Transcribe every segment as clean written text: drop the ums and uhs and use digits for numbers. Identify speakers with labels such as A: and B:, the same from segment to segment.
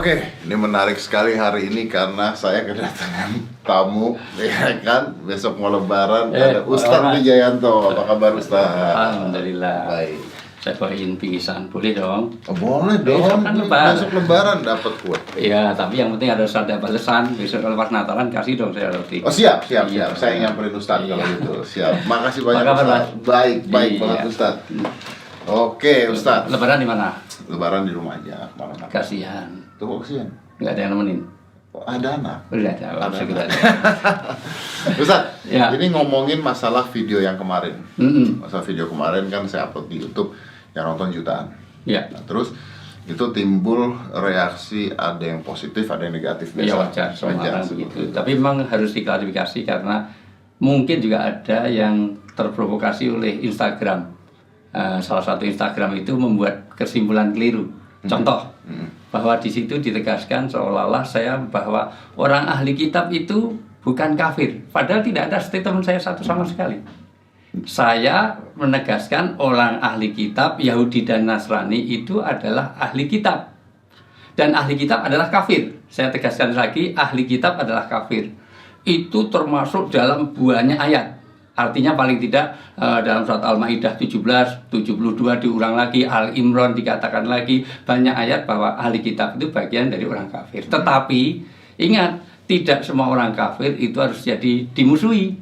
A: Oke, ini menarik sekali hari ini karena saya kedatangan tamu, ya kan? Besok mau Lebaran ada Ustadz Wijayanto. Apa kabar Ustadz?
B: Alhamdulillah.
A: Baik.
B: Saya bawain pingsan, boleh dong?
A: Oh, boleh dong.
B: Besok kan Lebaran.
A: Besok Lebaran dapat kue.
B: Iya, tapi yang penting ada ada balasan. Besok kalau pas Natalan kasih dong saya roti.
A: Oh siap.
B: Iya.
A: Saya nyamperin Ustadz kalau gitu. Siap. Makasih banyak
B: Apa kabar,
A: Ustadz. Baik
B: Iya.
A: banget Ustadz. Oke Ustadz.
B: Lebaran di mana?
A: Lebaran di rumah aja. Mana-mana.
B: Kasihan.
A: Tuh kasihan.
B: Nggak ada yang nemenin.
A: Oh, ada anak.
B: Udah ada. Alhamdulillah.
A: Ustadz,
B: Ya.
A: ini ngomongin masalah video yang kemarin.
B: Mm-mm.
A: Masalah video kemarin kan saya upload di YouTube yang nonton jutaan.
B: Ya.
A: Nah, terus itu timbul reaksi, ada yang positif, ada yang negatif.
B: Iya
A: Biasa.
B: wajar, semua orang
A: seperti
B: begitu.
A: itu.
B: Tapi memang harus diklarifikasi karena mungkin juga ada yang terprovokasi oleh Instagram. Salah satu Instagram itu membuat kesimpulan keliru. Contoh, bahwa di situ ditegaskan seolah-olah saya bahwa orang ahli kitab itu bukan kafir. Padahal tidak ada statement saya satu sama sekali. Saya menegaskan orang ahli kitab Yahudi dan Nasrani itu adalah ahli kitab. Dan ahli kitab adalah kafir. Saya tegaskan lagi, ahli kitab adalah kafir. Itu termasuk dalam banyak ayat. Artinya paling tidak dalam surat Al-Maidah 17, 72 diulang lagi, Al-Imran dikatakan lagi, banyak ayat bahwa ahli kitab itu bagian dari orang kafir. Tetapi ingat, tidak semua orang kafir itu harus jadi dimusuhi.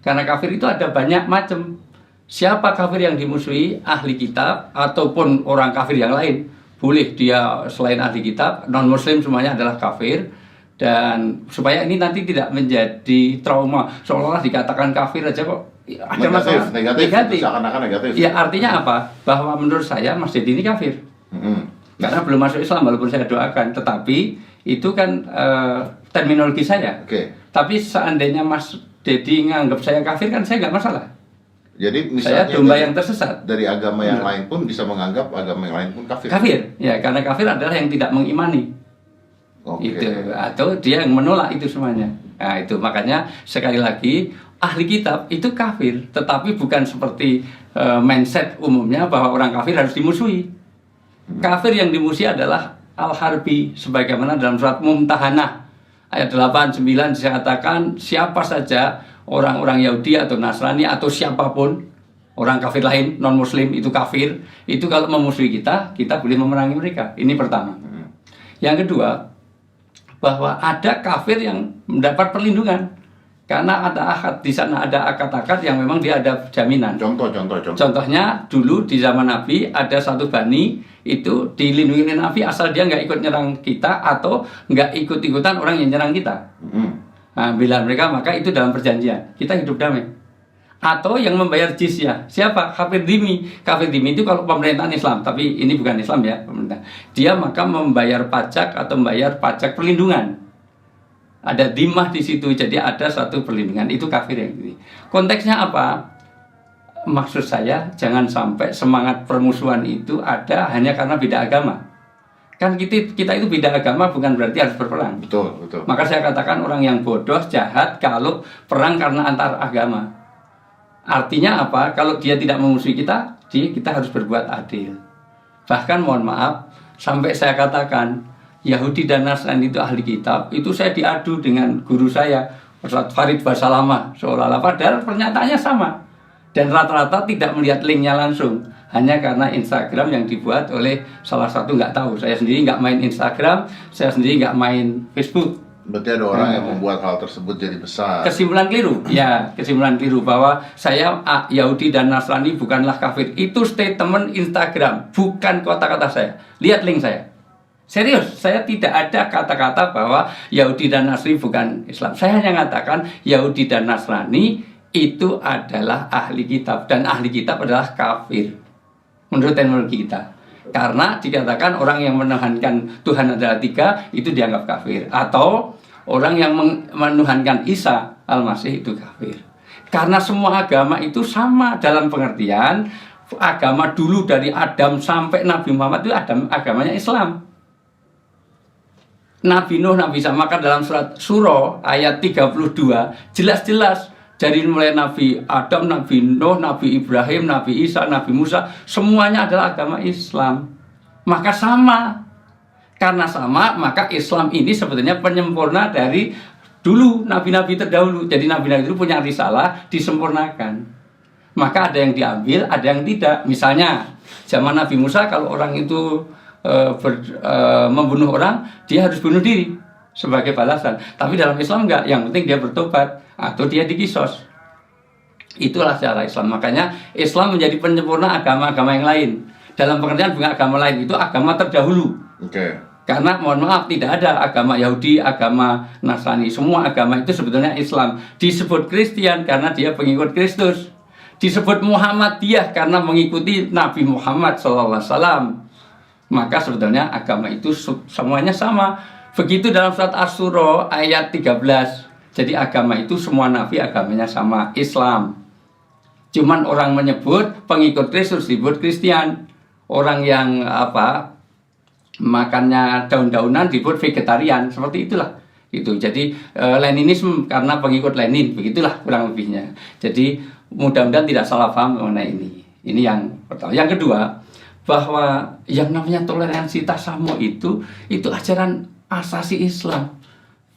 B: Karena kafir itu ada banyak macam. Siapa kafir yang dimusuhi? Ahli kitab ataupun orang kafir yang lain. Boleh dia selain ahli kitab, non-muslim semuanya adalah kafir. Dan supaya ini nanti tidak menjadi trauma, seolah-olah dikatakan kafir aja kok ada masalah.
A: Negatif. Seakan-akan negatif.
B: Ya artinya apa? Bahwa menurut saya masjid ini kafir. Karena belum masuk Islam walaupun saya doakan. Tetapi itu kan terminologi saya.
A: Oke.
B: Tapi seandainya Mas Dedi nganggap saya kafir kan saya nggak masalah.
A: Jadi
B: Saya
A: misalnya
B: domba yang tersesat.
A: dari agama yang lain pun bisa menganggap agama yang lain pun kafir.
B: Kafir, ya karena kafir adalah yang tidak mengimani.
A: Oke.
B: Itu atau dia yang menolak itu semuanya. Nah itu makanya sekali lagi ahli kitab itu kafir, tetapi bukan seperti mindset umumnya bahwa orang kafir harus dimusuhi. Kafir yang dimusuhi adalah al-harbi, sebagaimana dalam surat Mumtahanah ayat 8-9 dikatakan siapa saja orang-orang Yahudi atau Nasrani atau siapapun orang kafir lain non muslim itu kafir, itu kalau memusuhi kita boleh memerangi mereka. Ini pertama. Yang kedua, bahwa ada kafir yang mendapat perlindungan karena ada akad di sana, ada akad-akad yang memang dia ada jaminan.
A: Contoh.
B: Contohnya dulu di zaman Nabi ada satu bani itu dilindungi oleh Nabi asal dia nggak ikut nyerang kita atau nggak ikut-ikutan orang yang nyerang kita. Nah, bila mereka maka itu dalam perjanjian kita hidup damai. Atau yang membayar jizyah siapa? Kafir dhimmi. Kafir dhimmi itu kalau pemerintahan Islam, tapi ini bukan Islam ya pemerintah. Dia maka membayar pajak atau membayar pajak perlindungan. Ada dhimmah di situ, jadi ada satu perlindungan. Itu kafir yang ini. Konteksnya apa? Maksud saya jangan sampai semangat permusuhan itu ada hanya karena beda agama. Kan kita itu beda agama bukan berarti harus berperang.
A: Betul.
B: Maka saya katakan orang yang bodoh jahat kalau perang karena antar agama. Artinya apa? Kalau dia tidak memusuhi kita harus berbuat adil. Bahkan mohon maaf, sampai saya katakan Yahudi dan Nasrani itu ahli kitab, itu saya diadu dengan guru saya, Ustadz Farid Basalamah, seolah-olah padahal pernyataannya sama. Dan rata-rata tidak melihat linknya langsung, hanya karena Instagram yang dibuat oleh salah satu nggak tahu. Saya sendiri nggak main Instagram, saya sendiri nggak main Facebook.
A: Berarti ada orang yang membuat hal tersebut jadi besar.
B: Kesimpulan keliru, ya kesimpulan keliru bahwa saya Yahudi dan Nasrani bukanlah kafir. Itu statement Instagram, bukan kata-kata saya. Lihat link saya. Serius, saya tidak ada kata-kata bahwa Yahudi dan Nasrani bukan Islam. Saya hanya mengatakan Yahudi dan Nasrani itu adalah ahli kitab dan ahli kitab adalah kafir menurut teknologi kita. Karena dikatakan orang yang menuhankan Tuhan adalah 3 itu dianggap kafir. Atau orang yang menuhankan Isa Al-Masih itu kafir. Karena semua agama itu sama dalam pengertian agama dulu dari Adam sampai Nabi Muhammad itu agamanya Islam. Nabi Nuh, Nabi Isa, maka dalam surat Surah ayat 32 jelas-jelas dari mulai Nabi Adam, Nabi Nuh, Nabi Ibrahim, Nabi Isa, Nabi Musa, semuanya adalah agama Islam. Maka sama. Karena sama, maka Islam ini sebetulnya penyempurna dari dulu nabi-nabi terdahulu. Jadi nabi-nabi itu punya risalah disempurnakan. Maka ada yang diambil, ada yang tidak. Misalnya zaman Nabi Musa, kalau orang itu membunuh orang, dia harus bunuh diri sebagai balasan. Tapi dalam Islam enggak, yang penting dia bertobat atau dia dikisos. Itulah cara Islam. Makanya Islam menjadi penyempurna agama-agama yang lain. Dalam pengertian bukan agama lain, itu agama terdahulu. Karena mohon maaf, tidak ada agama Yahudi, agama Nasrani. Semua agama itu sebetulnya Islam. Disebut Kristen karena dia pengikut Kristus. Disebut Muhammadiyah karena mengikuti Nabi Muhammad SAW. Maka sebetulnya agama itu semuanya sama. Begitu dalam surat Asy-Syura ayat 13. Jadi agama itu semua nabi agamanya sama, Islam. Cuman orang menyebut pengikut Kristus disebut Kristen. Orang yang makannya daun-daunan disebut vegetarian, seperti itulah. Itu. Jadi Leninisme karena pengikut Lenin, begitulah kurang lebihnya. Jadi mudah-mudahan tidak salah paham mengenai ini. Ini yang pertama. Yang kedua, bahwa yang namanya toleransi tasamuh itu ajaran asasi Islam.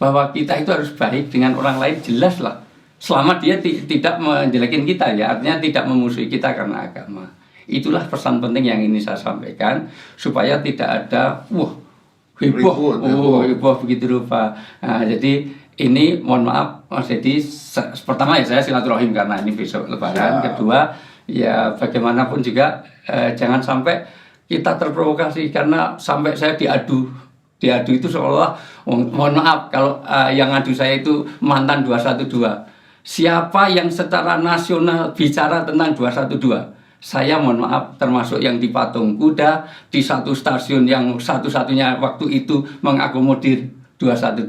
B: Bahwa kita itu harus baik dengan orang lain, jelas lah. Selama dia tidak menjelekin kita, ya artinya tidak memusuhi kita karena agama. Itulah pesan penting yang ini saya sampaikan, supaya tidak ada heboh begitu rupa. Nah, jadi ini mohon maaf Mas Dedi, pertama ya saya silaturahim karena ini besok Lebaran. Kedua, ya bagaimanapun juga jangan sampai kita terprovokasi, karena sampai saya diadu itu seolah mohon maaf kalau yang adu saya itu mantan 212. Siapa yang secara nasional bicara tentang 212? Saya mohon maaf termasuk yang di Patung Kuda, di satu stasiun yang satu-satunya waktu itu mengakomodir 212,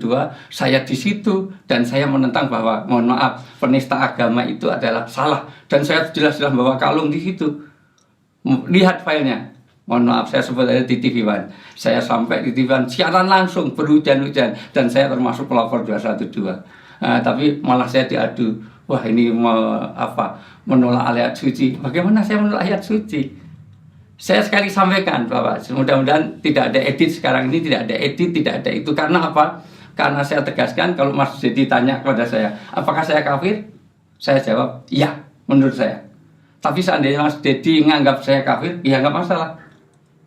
B: saya di situ dan saya menentang bahwa mohon maaf penista agama itu adalah salah, dan saya jelas-jelas bawa kalung di situ. Lihat filenya. Mohon maaf saya sebut aja di TV One. Saya sampai di TV One siaran langsung berhujan-hujan dan saya termasuk pelapor 212. Tapi malah saya diadu. Wah ini menolak ayat suci. Bagaimana saya menolak ayat suci? Saya sekali sampaikan bahwa mudah-mudahan tidak ada edit sekarang ini, tidak ada edit, tidak ada itu. Karena apa? Karena saya tegaskan, kalau Mas Dedi tanya kepada saya, apakah saya kafir? Saya jawab, iya menurut saya. Tapi seandainya Mas Dedi menganggap saya kafir, ya nggak masalah.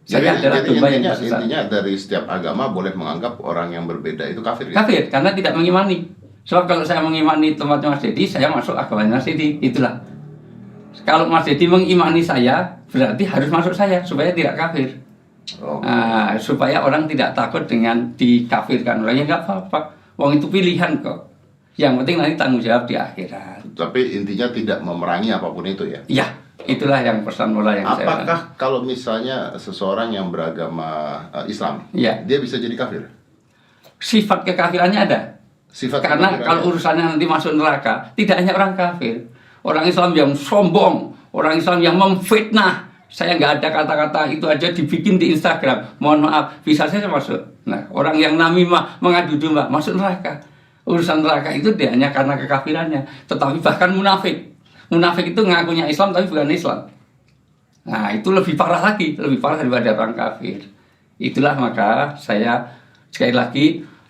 B: Saya adalah domba yang tersesat.
A: Intinya dari setiap agama boleh menganggap orang yang berbeda itu kafir.
B: Kafir, karena tidak mengimani. Sebab kalau saya mengimani tempatnya Mas Dedi, saya masuk agamanya Mas Dedi, itulah. Kalau Mas Dedi mengimani saya, berarti harus masuk saya supaya tidak kafir. Supaya orang tidak takut dengan dikafirkan. Orangnya nggak apa-apa. Wong itu pilihan kok. Yang penting nanti tanggung jawab di akhirat.
A: Tapi intinya tidak memerangi apapun itu ya.
B: Ya, itulah yang pesan moral yang saya.
A: Apakah kalau misalnya seseorang yang beragama Islam,
B: ya,
A: dia bisa jadi kafir?
B: Sifat kekafirannya ada. Karena kalau urusannya nanti masuk neraka, tidak hanya orang kafir. Orang Islam yang sombong, orang Islam yang memfitnah. Saya nggak ada kata-kata itu aja dibikin di Instagram. Mohon maaf, bisa saya masuk. Nah, orang yang namimah mengadu domba masuk neraka. Urusan neraka itu dia hanya karena kekafirannya. Tetapi bahkan munafik. Munafik itu ngakunya Islam tapi bukan Islam. Nah, itu lebih parah lagi, lebih parah daripada orang kafir. Itulah maka saya sekali lagi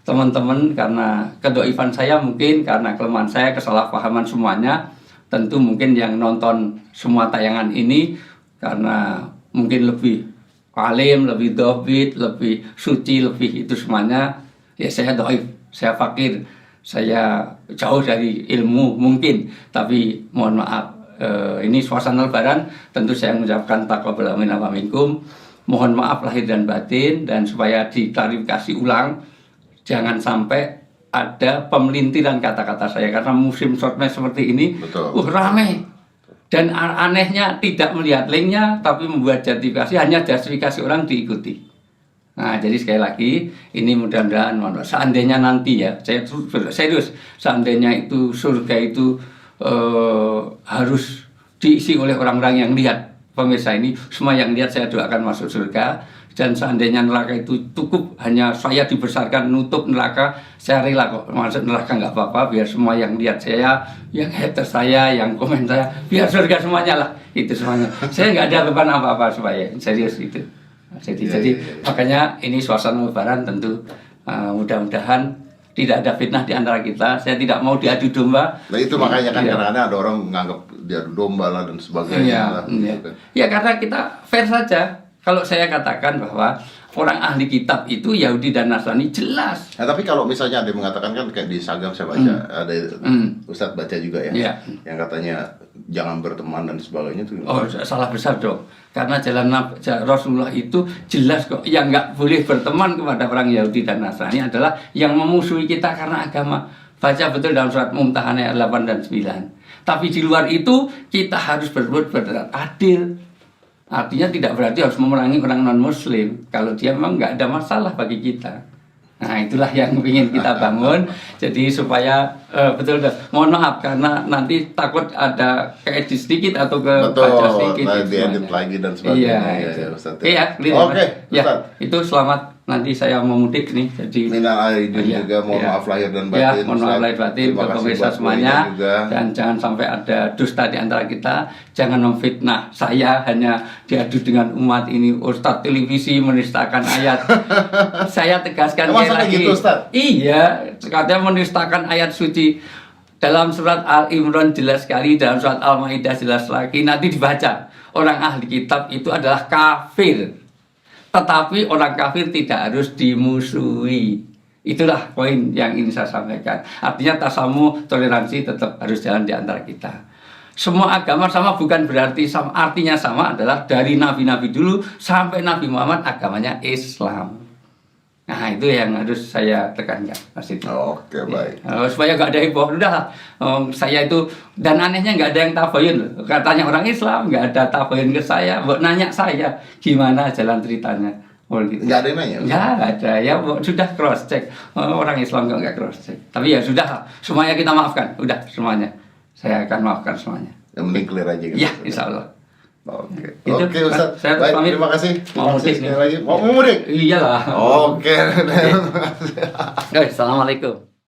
B: teman-teman, karena kedoifan saya mungkin, karena kelemahan saya, kesalahpahaman semuanya, tentu mungkin yang nonton semua tayangan ini karena mungkin lebih alim, lebih dobit, lebih suci, lebih itu semuanya, ya saya doif, saya fakir, saya jauh dari ilmu mungkin, tapi mohon maaf, ini suasana Lebaran, tentu saya mengucapkan taqabbal minkum, mohon maaf lahir dan batin, dan supaya diklarifikasi ulang, jangan sampai ada pemelintiran kata-kata saya, karena musim shortmatch seperti ini, rame. Dan anehnya tidak melihat linknya, tapi membuat justifikasi, hanya justifikasi orang diikuti. Nah, jadi sekali lagi, ini mudah-mudahan, seandainya nanti ya, saya serius, seandainya itu surga itu harus diisi oleh orang-orang yang lihat, pemirsa ini, semua yang lihat saya doakan masuk surga. Dan seandainya neraka itu cukup hanya saya dibesarkan nutup neraka, saya rela kok masuk neraka, nggak apa-apa, biar semua yang lihat saya, yang haters saya, yang komen saya, biar surga semuanya lah, itu semuanya. Saya nggak ada beban apa-apa supaya serius itu. Jadi makanya ini suasana Lebaran tentu mudah-mudahan tidak ada fitnah di antara kita. Saya tidak mau diadu domba.
A: Nah itu makanya kan
B: Iya.
A: kadang-kadang ada orang menganggap diadu domba lah dan sebagainya.
B: Iya,
A: lah,
B: iya.
A: gitu kan.
B: Ya karena kita fair saja. Kalau saya katakan bahwa orang ahli kitab itu Yahudi dan Nasrani jelas.
A: Nah, tapi kalau misalnya ada yang mengatakan kan kayak di Instagram saya baca ada Ustadz baca juga ya,
B: Iya.
A: yang katanya jangan berteman dan sebagainya tuh.
B: Oh, salah besar dong. Karena jalan Rasulullah itu jelas kok. Yang nggak boleh berteman kepada orang Yahudi dan Nasrani adalah yang memusuhi kita karena agama. Baca betul dalam surat Mumtahanah ayat 8 dan 9. Tapi di luar itu kita harus berbuat adil. Artinya tidak berarti harus memerangi orang non-muslim. Kalau dia memang nggak ada masalah bagi kita. Nah itulah yang ingin kita bangun. Jadi supaya betul. Mohon maaf karena nanti takut ada keedit sedikit atau kebaca sedikit.
A: Betul,
B: itu
A: diedit
B: semuanya.
A: lagi dan sebagainya.
B: Iya,
A: ya, Ustaz.
B: Iya, clear,
A: Oke,
B: ya,
A: Ustaz.
B: itu selamat. Nanti saya mau mudik nih, jadi
A: Minal aidin
B: Iya,
A: juga, mohon
B: iya.
A: maaf lahir dan
B: Ya,
A: batin.
B: mohon maaf
A: Ustaz.
B: lahir batin
A: Terima
B: ke
A: kasih
B: pemirsa
A: buat
B: semuanya,
A: poinnya juga.
B: dan jangan sampai ada dusta di antara kita. Jangan memfitnah saya hanya diadu dengan umat ini. Ustadz televisi menistakan ayat. Saya tegaskan
A: Masa
B: sekali
A: kayak
B: lagi.
A: gitu, Ustadz?
B: Iya, katanya menistakan ayat suci. Dalam surat Al-Imran jelas sekali, dalam surat Al-Maidah jelas lagi. Nanti dibaca, orang ahli kitab itu adalah kafir. Tetapi orang kafir tidak harus dimusuhi. Itulah poin yang ingin saya sampaikan. Artinya tasamu, toleransi tetap harus jalan di antara kita. Semua agama sama bukan berarti sama. Artinya sama adalah dari nabi-nabi dulu sampai Nabi Muhammad agamanya Islam. Nah itu yang harus saya tekankan, Mas Siti.
A: Oke, baik.
B: Supaya nggak ada heboh, udah saya itu, dan anehnya nggak ada yang tabayun loh. Katanya orang Islam nggak ada tabayun ke saya, buat nanya saya gimana jalan ceritanya. Gitu.
A: Nggak ada yang nanya?
B: Nggak ada, ya sudah cross check. Orang Islam nggak cross check. Tapi ya sudah, semuanya kita maafkan, udah semuanya. Saya akan maafkan semuanya.
A: Yang penting clear aja gitu.
B: Ya, insya Allah.
A: Oke.
B: Itu,
A: Oke, Ustaz.
B: saya
A: Baik,
B: pamit.
A: terima kasih.
B: Mau
A: Terima kasih
B: mudik
A: sekali
B: nih.
A: lagi. Mau mudik?
B: Iyalah.
A: Oke.
B: Assalamualaikum.